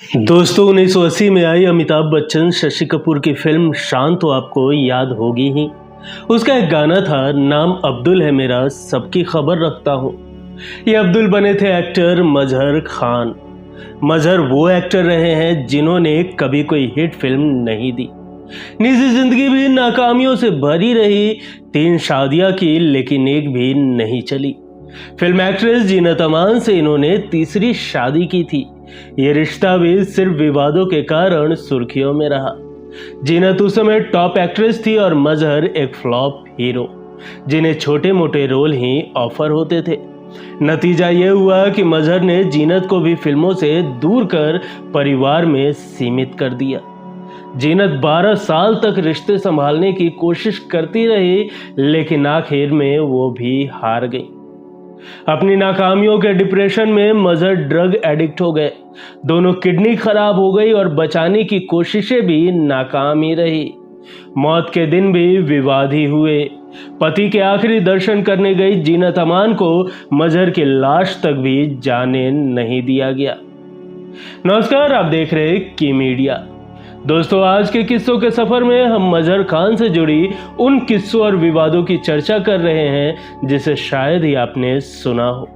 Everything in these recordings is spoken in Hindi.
दोस्तों 1980 में आई अमिताभ बच्चन शशि कपूर की फिल्म शान तो आपको याद होगी ही। उसका एक गाना था, नाम अब्दुल है मेरा, सबकी खबर रखता हूँ। ये अब्दुल बने थे एक्टर मजहर खान। मजहर वो एक्टर रहे हैं जिन्होंने कभी कोई हिट फिल्म नहीं दी। निजी जिंदगी भी नाकामियों से भरी रही। 3 शादियां की लेकिन एक भी नहीं चली। फिल्म एक्ट्रेस जीनत अमान से इन्होंने तीसरी शादी की थी। ये रिश्ता भी सिर्फ विवादों के कारण सुर्खियों में रहा। जीनत उस समय टॉप एक्ट्रेस थी और मजहर एक फ्लॉप हीरो, जिन्हें छोटे मोटे रोल ही ऑफर होते थे। नतीजा ये हुआ कि मजहर ने जीनत को भी फिल्मों से दूर कर परिवार में सीमित कर दिया। जीनत 12 साल तक रिश्ते संभालने की कोशिश करती रही, लेकिन आखिर में वो भी हार गई। अपनी नाकामियों के डिप्रेशन में मजहर ड्रग एडिक्ट हो गए। दोनों किडनी खराब हो गई और बचाने की कोशिशें भी नाकाम ही रही। मौत के दिन भी विवाद ही हुए। पति के आखिरी दर्शन करने गई जीनत अमान को मजहर की लाश तक भी जाने नहीं दिया गया। नमस्कार, आप देख रहे हैं की मीडिया। दोस्तों, आज के किस्सों के सफर में हम मजहर खान से जुड़ी उन किस्सों और विवादों की चर्चा कर रहे हैं जिसे शायद ही आपने सुना हो।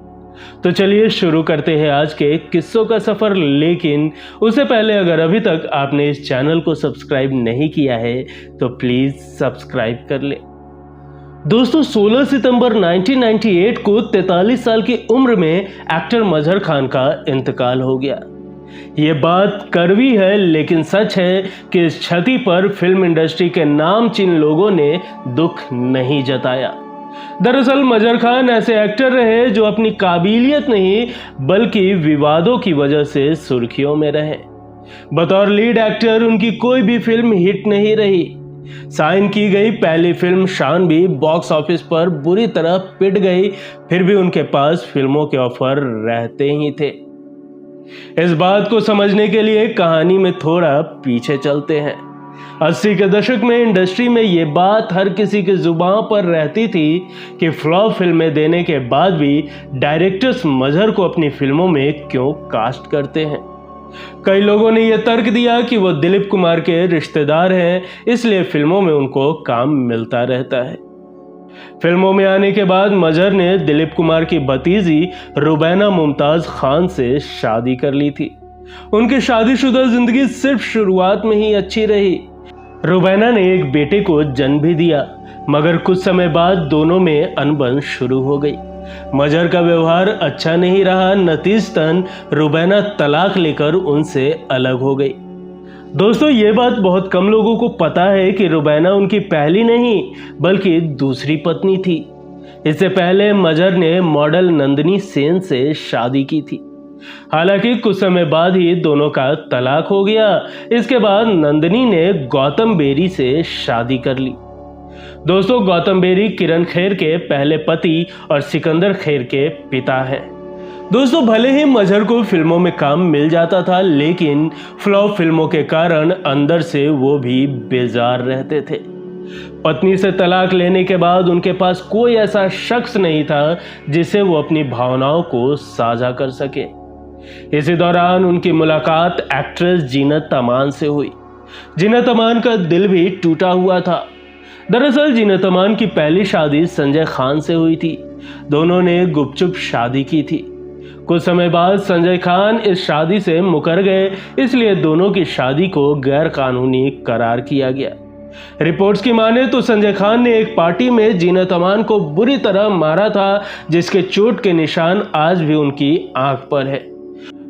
तो चलिए शुरू करते हैं आज के किस्सों का सफर। लेकिन उससे पहले अगर अभी तक आपने इस चैनल को सब्सक्राइब नहीं किया है तो प्लीज सब्सक्राइब कर ले। दोस्तों, 16 सितंबर 1998 को 43 साल की उम्र में एक्टर मजहर खान का इंतकाल हो गया। ये बात कड़वी है लेकिन सच है कि इस क्षति पर फिल्म इंडस्ट्री के नामचीन लोगों ने दुख नहीं जताया। दरअसल मजहर खान ऐसे एक्टर रहे जो अपनी काबिलियत नहीं बल्कि विवादों की वजह से सुर्खियों में रहे। बतौर लीड एक्टर उनकी कोई भी फिल्म हिट नहीं रही। साइन की गई पहली फिल्म शान भी बॉक्स ऑफिस पर बुरी तरह पिट गई, फिर भी उनके पास फिल्मों के ऑफर रहते ही थे। इस बात को समझने के लिए कहानी में थोड़ा पीछे चलते हैं। 80 के दशक में इंडस्ट्री में ये बात हर किसी की जुबान पर रहती थी कि फ्लॉप फिल्में देने के बाद भी डायरेक्टर्स मजहर को अपनी फिल्मों में क्यों कास्ट करते हैं। कई लोगों ने यह तर्क दिया कि वो दिलीप कुमार के रिश्तेदार हैं, इसलिए फिल्मों में उनको काम मिलता रहता है। फिल्मों में आने के बाद मजहर ने दिलीप कुमार की भतीजी रुबैना मुमताज खान से शादी कर ली थी। उनकी शादीशुदा जिंदगी सिर्फ शुरुआत में ही अच्छी रही। रुबैना ने एक बेटे को जन्म भी दिया, मगर कुछ समय बाद दोनों में अनबन शुरू हो गई। मजहर का व्यवहार अच्छा नहीं रहा। नतीजतन रुबैना तलाक लेकर उनसे अलग हो गई। दोस्तों, ये बात बहुत कम लोगों को पता है कि रुबैना उनकी पहली नहीं बल्कि दूसरी पत्नी थी। इससे पहले मजहर ने मॉडल नंदिनी सेन से शादी की थी। हालांकि कुछ समय बाद ही दोनों का तलाक हो गया। इसके बाद नंदिनी ने गौतम बेरी से शादी कर ली। दोस्तों, गौतम बेरी किरण खेर के पहले पति और सिकंदर खेर के पिता हैं। दोस्तों, भले ही मजहर को फिल्मों में काम मिल जाता था, लेकिन फ्लॉप फिल्मों के कारण अंदर से वो भी बेजार रहते थे। पत्नी से तलाक लेने के बाद उनके पास कोई ऐसा शख्स नहीं था जिसे वो अपनी भावनाओं को साझा कर सके। इसी दौरान उनकी मुलाकात एक्ट्रेस जीनत अमान से हुई। जीनत अमान का दिल भी टूटा हुआ था। दरअसल जीनत अमान की पहली शादी संजय खान से हुई थी। दोनों ने गुपचुप शादी की थी। कुछ समय बाद संजय खान इस शादी से मुकर गए, इसलिए दोनों की शादी को गैर कानूनी करार किया गया। रिपोर्ट्स की माने तो संजय खान ने एक पार्टी में जीनत अमान को बुरी तरह मारा था, जिसके चोट के निशान आज भी उनकी आंख पर है।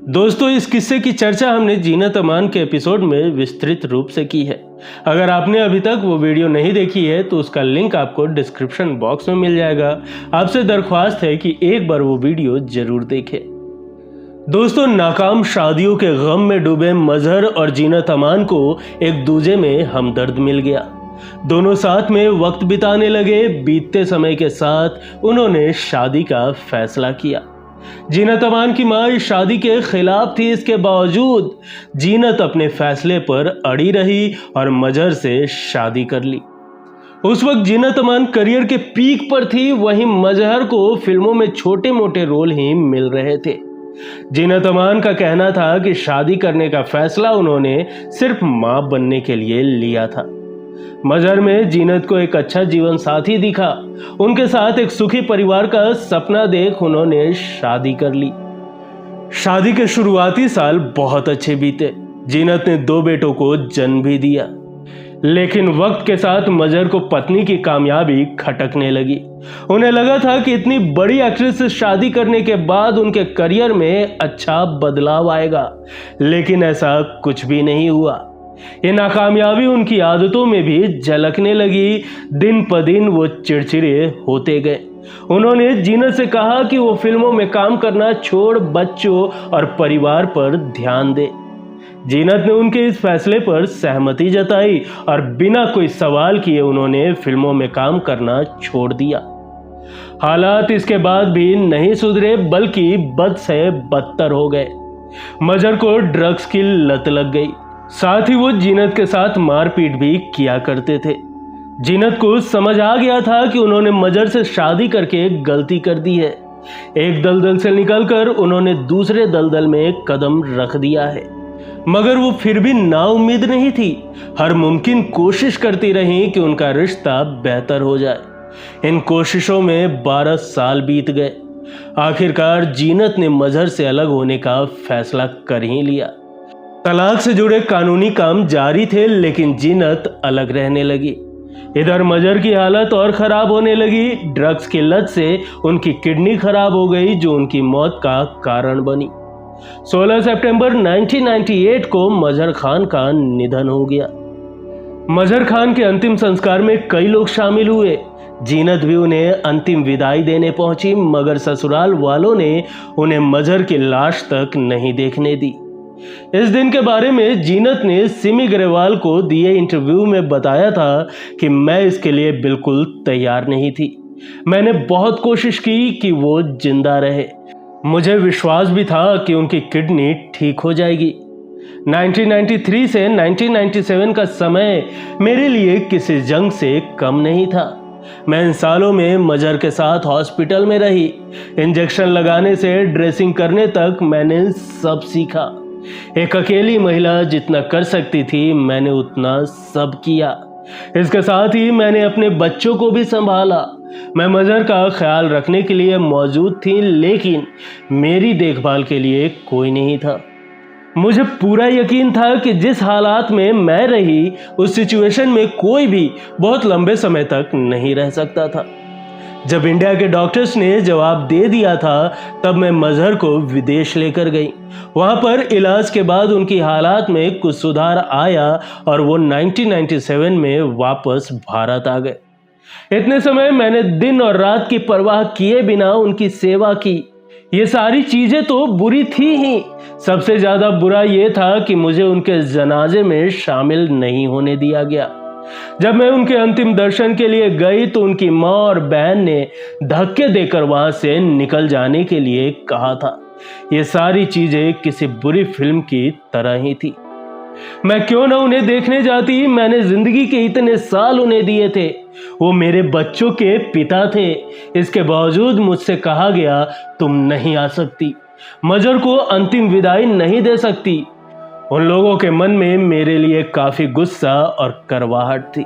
दोस्तों, इस किस्से की चर्चा हमने जीनत अमान के एपिसोड में विस्तृत रूप से की है। अगर आपने अभी तक वो वीडियो नहीं देखी है तो उसका लिंक आपको डिस्क्रिप्शन बॉक्स में मिल जाएगा। आपसे दरख्वास्त है कि एक बार वो वीडियो जरूर देखें। दोस्तों, नाकाम शादियों के गम में डूबे मजहर और जीनत अमान को एक दूजे में हमदर्द मिल गया। दोनों साथ में वक्त बिताने लगे। बीतते समय के साथ उन्होंने शादी का फैसला किया। जीनत अमान की मां इस शादी के खिलाफ थी। इसके बावजूद जीनत अपने फैसले पर अड़ी रही और मजहर से शादी कर ली। उस वक्त जीनत अमान करियर के पीक पर थी, वहीं मजहर को फिल्मों में छोटे मोटे रोल ही मिल रहे थे। जीनत अमान का कहना था कि शादी करने का फैसला उन्होंने सिर्फ मां बनने के लिए लिया था। मजहर में जीनत को एक अच्छा जीवन साथी दिखा। उनके साथ एक सुखी परिवार का सपना देख उन्होंने शादी कर ली। शादी के शुरुआती साल बहुत अच्छे बीते। जीनत ने 2 बेटों को जन्म भी दिया, लेकिन वक्त के साथ मजहर को पत्नी की कामयाबी खटकने लगी। उन्हें लगा था कि इतनी बड़ी एक्ट्रेस से शादी करने के बाद उनके करियर में अच्छा बदलाव आएगा, लेकिन ऐसा कुछ भी नहीं हुआ। ये नाकामयाबी उनकी आदतों में भी झलकने लगी। दिन प दिन वो चिड़चिड़े होते गए। उन्होंने जीनत से कहा कि वो फिल्मों में काम करना छोड़ बच्चों और परिवार पर ध्यान दे। जीनत ने उनके इस फैसले पर सहमति जताई और बिना कोई सवाल किए उन्होंने फिल्मों में काम करना छोड़ दिया। हालात इसके बाद भी नहीं सुधरे, बल्कि बद से बदतर हो गए। मजहर को ड्रग्स की लत लग गई। साथ ही वो जीनत के साथ मारपीट भी किया करते थे। जीनत को समझ आ गया था कि उन्होंने मजहर से शादी करके गलती कर दी है। एक दलदल से निकलकर उन्होंने दूसरे दलदल में कदम रख दिया है, मगर वो फिर भी नाउम्मीद नहीं थी। हर मुमकिन कोशिश करती रही कि उनका रिश्ता बेहतर हो जाए। इन कोशिशों में 12 साल बीत गए। आखिरकार जीनत ने मजहर से अलग होने का फैसला कर ही लिया। तलाक से जुड़े कानूनी काम जारी थे, लेकिन जीनत अलग रहने लगी। इधर मजहर की हालत और खराब होने लगी। ड्रग्स की लत से उनकी किडनी खराब हो गई, जो उनकी मौत का कारण बनी। 16 सितंबर 1998 को मजहर खान का निधन हो गया। मजहर खान के अंतिम संस्कार में कई लोग शामिल हुए। जीनत भी उन्हें अंतिम विदाई देने पहुंची, मगर ससुराल वालों ने उन्हें मजहर की लाश तक नहीं देखने दी। इस दिन के बारे में जीनत ने सिमी ग्रेवाल को दिए इंटरव्यू में बताया था कि मैं इसके लिए बिल्कुल तैयार नहीं थी। मैंने बहुत कोशिश की कि वो जिंदा रहे। मुझे विश्वास भी था कि उनकी किडनी ठीक हो जाएगी। 1993 से 1997 का समय मेरे लिए किसी जंग से कम नहीं था। मैं इन सालों में मजहर के साथ हॉस्पिटल में रही। इंजेक्शन लगाने से ड्रेसिंग करने तक मैंने सब सीखा। एक अकेली महिला जितना कर सकती थी, मैंने उतना सब किया। इसके साथ ही मैंने अपने बच्चों को भी संभाला। मैं मजहर का ख्याल रखने के लिए मौजूद थी, लेकिन मेरी देखभाल के लिए कोई नहीं था। मुझे पूरा यकीन था कि जिस हालात में मैं रही, उस सिचुएशन में कोई भी बहुत लंबे समय तक नहीं रह सकता था। जब इंडिया के डॉक्टर्स ने जवाब दे दिया था, तब मैं मजहर को विदेश लेकर गई। वहां पर इलाज के बाद उनकी हालात में कुछ सुधार आया और वो 1997 में वापस भारत आ गए। इतने समय मैंने दिन और रात की परवाह किए बिना उनकी सेवा की। ये सारी चीजें तो बुरी थी ही। सबसे ज्यादा बुरा ये था कि मुझे उनके जनाजे में शामिल नहीं होने दिया गया। जब मैं उनके अंतिम दर्शन के लिए गई तो उनकी माँ और बहन ने धक्के देकर वहां से निकल जाने के लिए कहा था। ये सारी चीजें किसी बुरी फिल्म की तरह ही थी। मैं क्यों ना उन्हें देखने जाती? मैंने जिंदगी के इतने साल उन्हें दिए थे। वो मेरे बच्चों के पिता थे। इसके बावजूद मुझसे कहा गया, तुम नहीं आ सकती, मजहर को अंतिम विदाई नहीं दे सकती। उन लोगों के मन में मेरे लिए काफी गुस्सा और करवाहट थी।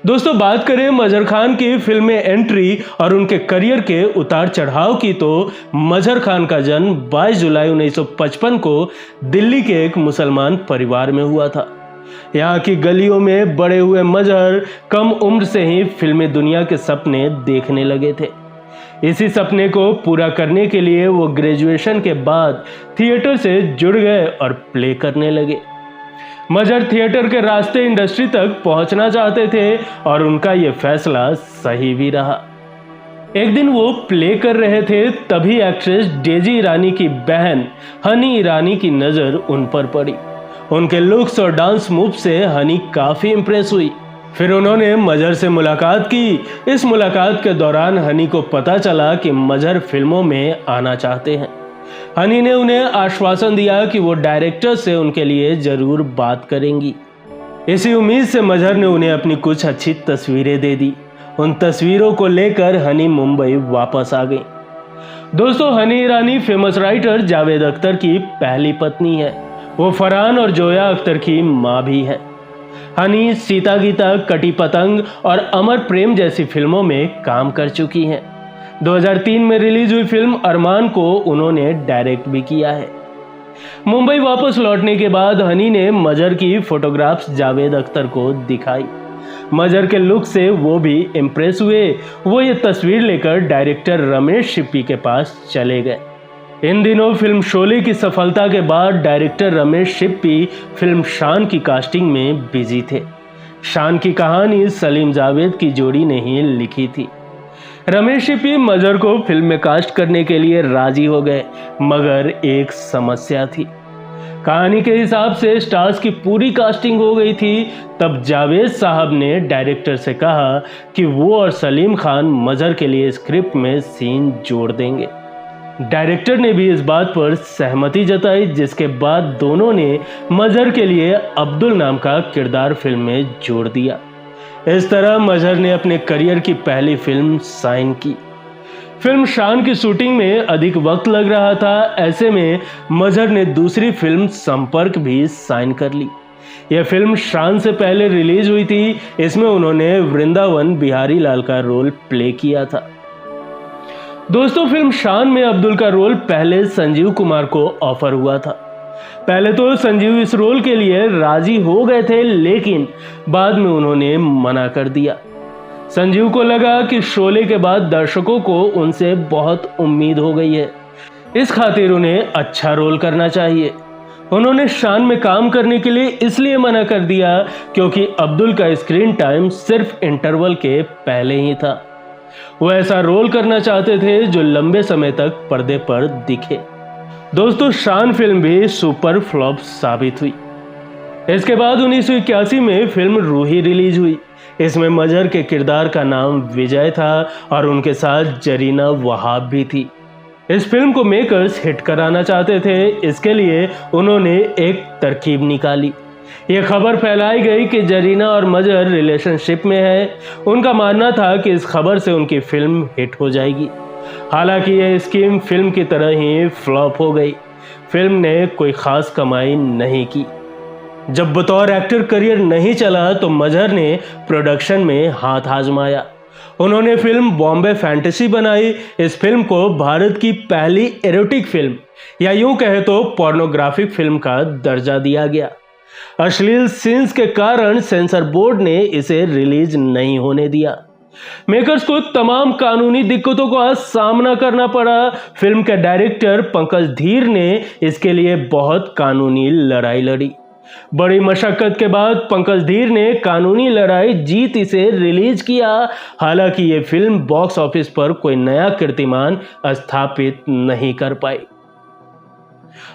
दोस्तों, बात करें मजहर खान की फिल्म में एंट्री और उनके करियर के उतार चढ़ाव की, तो मजहर खान का जन्म 22 जुलाई 1955 को दिल्ली के एक मुसलमान परिवार में हुआ था। यहाँ की गलियों में बड़े हुए मजहर कम उम्र से ही फिल्मी दुनिया के सपने देखने लगे थे। इसी सपने को पूरा करने के लिए वो ग्रेजुएशन के बाद थिएटर से जुड़ गए और प्ले करने लगे। मजहर थिएटर के रास्ते इंडस्ट्री तक पहुंचना चाहते थे और उनका ये फैसला सही भी रहा। एक दिन वो प्ले कर रहे थे, तभी एक्ट्रेस डेजी ईरानी की बहन हनी ईरानी की नजर उन पर पड़ी। उनके लुक्स और डांस मूव से हनी काफी इंप्रेस हुई। फिर उन्होंने मजहर से मुलाकात की। इस मुलाकात के दौरान हनी को पता चला कि मजहर फिल्मों में आना चाहते हैं। हनी ने उन्हें आश्वासन दिया कि वो डायरेक्टर से उनके लिए जरूर बात करेंगी। इसी उम्मीद से मजहर ने उन्हें अपनी कुछ अच्छी तस्वीरें दे दी। उन तस्वीरों को लेकर हनी मुंबई वापस आ गई। दोस्तों, हनी ईरानी फेमस राइटर जावेद अख्तर की पहली पत्नी है। वो फरहान और जोया अख्तर की मां भी है। हनी सीता गीता, कटी पतंग और अमर प्रेम जैसी फिल्मों में काम कर चुकी हैं। 2003 में रिलीज हुई फिल्म अरमान को उन्होंने डायरेक्ट भी किया है। मुंबई वापस लौटने के बाद हनी ने मजर की फोटोग्राफ्स जावेद अख्तर को दिखाई। मजर के लुक से वो भी इम्प्रेस हुए। वो ये तस्वीर लेकर डायरेक्टर रमेश शिप्पी के पास चले गए। इन दिनों फिल्म शोले की सफलता के बाद डायरेक्टर रमेश शिप्पी फिल्म शान की कास्टिंग में बिजी थे। शान की कहानी सलीम जावेद की जोड़ी ने ही लिखी थी। रमेश शिप्पी मजर को फिल्म में कास्ट करने के लिए राजी हो गए, मगर एक समस्या थी। कहानी के हिसाब से स्टार्स की पूरी कास्टिंग हो गई थी। तब जावेद साहब ने डायरेक्टर से कहा कि वो और सलीम खान मजर के लिए स्क्रिप्ट में सीन जोड़ देंगे। डायरेक्टर ने भी इस बात पर सहमति जताई, जिसके बाद दोनों ने मजर के लिए अब्दुल नाम का किरदार फिल्म में जोड़ दिया। इस तरह मजर ने अपने करियर की पहली फिल्म साइन की। फिल्म शान की शूटिंग में अधिक वक्त लग रहा था। ऐसे में मजर ने दूसरी फिल्म संपर्क भी साइन कर ली। यह फिल्म शान से पहले रिलीज हुई थी। इसमें उन्होंने वृंदावन बिहारी लाल का रोल प्ले किया था। दोस्तों, फिल्म शान में अब्दुल का रोल पहले संजीव कुमार को ऑफर हुआ था। पहले तो संजीव इस रोल के लिए राजी हो गए थे, लेकिन बाद में उन्होंने मना कर दिया। संजीव को लगा कि शोले के बाद दर्शकों को उनसे बहुत उम्मीद हो गई है, इस खातिर उन्हें अच्छा रोल करना चाहिए। उन्होंने शान में काम करने के लिए इसलिए मना कर दिया क्योंकि अब्दुल का स्क्रीन टाइम सिर्फ इंटरवल के पहले ही था। वो ऐसा रोल करना चाहते थे जो लंबे समय तक पर्दे पर दिखे। दोस्तों, शान फिल्म भी सुपर फ्लॉप साबित हुई। इसके बाद 1981 में फिल्म रूही रिलीज हुई। इसमें मजर के किरदार का नाम विजय था और उनके साथ जरीना वहाब भी थी। इस फिल्म को मेकर्स हिट कराना चाहते थे। इसके लिए उन्होंने एक तरकीब निकाली। यह खबर फैलाई गई कि जरीना और मजर रिलेशनशिप में है। उनका मानना था कि इस खबर से उनकी फिल्म हिट हो जाएगी। हालांकि यह स्कीम फिल्म की तरह ही फ्लॉप हो गई। फिल्म ने कोई खास कमाई नहीं की। जब बतौर एक्टर करियर नहीं चला तो मजहर ने प्रोडक्शन में हाथ आजमाया। उन्होंने फिल्म बॉम्बे फैंटेसी बनाई। इस फिल्म को भारत की पहली एरोटिक फिल्म या यूं कहे तो पोर्नोग्राफिक फिल्म का दर्जा दिया गया। अश्लील सीन्स के कारण सेंसर बोर्ड ने इसे रिलीज नहीं होने दिया। मेकर्स को तमाम कानूनी दिक्कतों का सामना करना पड़ा। फिल्म के डायरेक्टर पंकज धीर ने इसके लिए बहुत कानूनी लड़ाई लड़ी। बड़ी मशक्कत के बाद पंकज धीर ने कानूनी लड़ाई जीत इसे रिलीज किया। हालांकि ये फिल्म बॉक्स ऑफिस पर कोई नया कीर्तिमान स्थापित नहीं कर पाई।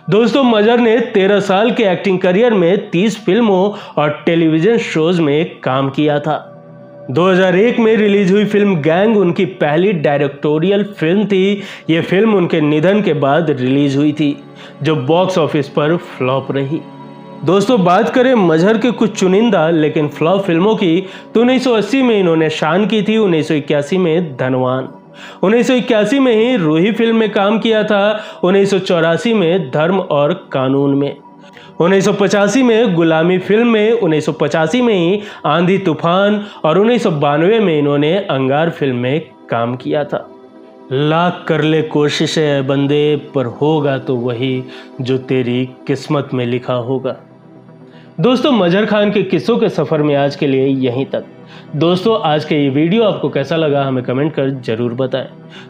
दोस्तों, मजर ने 13 साल के एक्टिंग करियर में 30 फिल्मों और टेलीविजन शोज में काम किया था। 2001 में रिलीज हुई फिल्म गैंग उनकी पहली डायरेक्टोरियल फिल्म थी। यह फिल्म उनके निधन के बाद रिलीज हुई थी, जो बॉक्स ऑफिस पर फ्लॉप रही। दोस्तों, बात करें मजहर के कुछ चुनिंदा लेकिन फ्लॉप फिल्मों की तो 1980 में इन्होंने शान की थी, 1981 में धनवान, 1981 में ही रूही फिल्म में काम किया था, 1984 में धर्म और कानून में, 1985 में गुलामी फिल्म में, 1985 में ही आंधी तूफान और 1992 में इन्होंने अंगार फिल्म में काम किया था। लाख कर ले कोशिशें बंदे, पर होगा तो वही जो तेरी किस्मत में लिखा होगा। दोस्तों, मजहर खान के किस्सों के सफ़र में आज के लिए यहीं तक। दोस्तों, आज के ये वीडियो आपको कैसा लगा हमें कमेंट कर जरूर बताएं।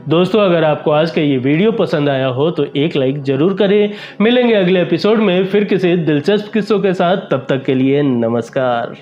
दोस्तों, अगर आपको आज का ये वीडियो पसंद आया हो तो एक लाइक जरूर करें। मिलेंगे अगले एपिसोड में फिर किसी दिलचस्प किस्सों के साथ। तब तक के लिए नमस्कार।